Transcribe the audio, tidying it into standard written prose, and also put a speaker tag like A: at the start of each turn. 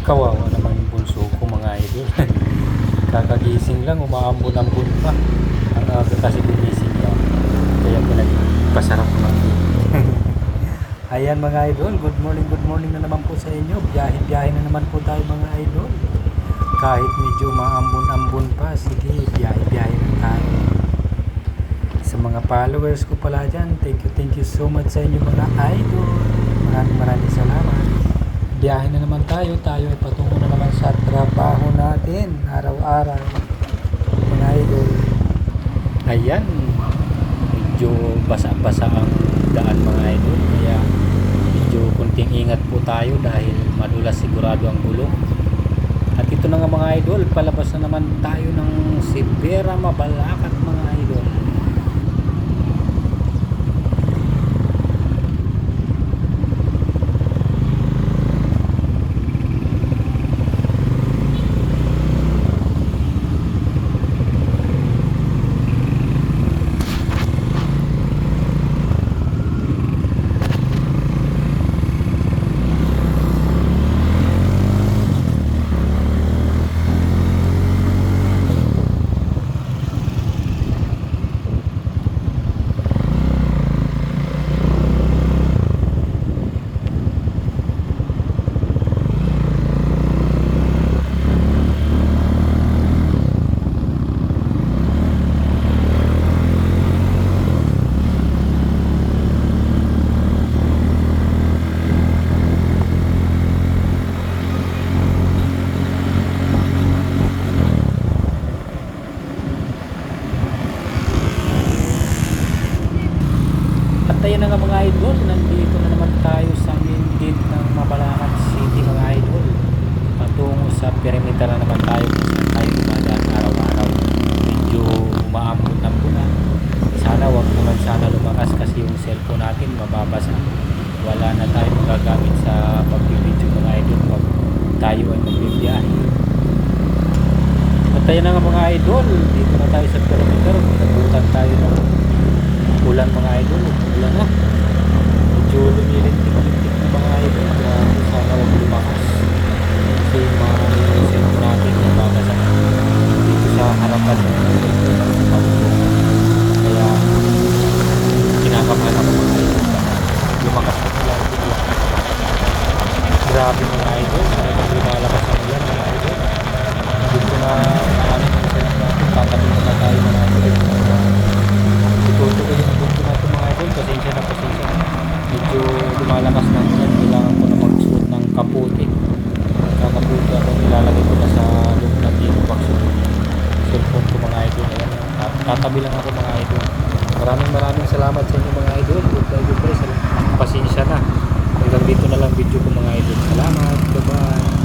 A: Kawawa naman yung bunso ko mga idol. Kakagising lang, umaambon-ambon pa. Ang aga kasi gumising pa. Kaya pinagpasarap ng Ayan mga idol, good morning na naman po sa inyo. Biyahe na naman po tayo mga idol. Kahit medyo maambon-ambon pa, sige, biyahe na tayo. Sa mga followers ko pala dyan, thank you so much sa inyo mga idol. Maraming salamat. Biyahe na naman tayo ay patungo na naman sa trabaho natin araw-araw mga idol. Ayan, medyo basa-basa ang daan mga idol, kaya medyo kunting ingat po tayo dahil madulas sigurado ang gulong. At ito na nga mga idol, palabas na naman tayo ng Sibera Mabalacat mga idol. Ayan na nga mga idol, nandito na naman tayo sa main gate ng Mabalacat City mga idol. Patungo sa perimeter na naman tayo kung saan tayo dumadaan araw-araw. Medyo umaambon-ambon na. Sana wag naman sana lumakas kasi yung cellphone natin mababasa. Wala na tayo magagamit sa pag-video mga idol pag tayo ay magbibiyahe. At ayan na nga mga idol, dito na tayo sa perimeter. Nagutan tayo ng ulan mga idol, ulan na. Medyo lumilintik-lintik na mga idol. Kaya sana wag lumakas. Kasi yung cellphone natin mababasa dito sa harapan. Kaya kinakabahan ako mga idol. Lumakas na sila. Grabe mga idol. Talagang lumalabas ang ulan mga idol. Dito na maraming yung cellphone natin. Tatabi na tayo mga idol. Tutuloy yung bunto natin mga idol. Pasensya na. Medyo lumalakas na ulan. Kailangan ko na magsuot ng kaputi. Kakaputi ako, nilalagay ko na sa loob ng dito box yung cellphone ko mga idol. Ayan, tatabi lang ako mga idol. Maraming salamat sa inyo mga idol. Goodbye. Pasensya na. Hanggang dito na lang video ko mga idol. Salamat. Bye bye.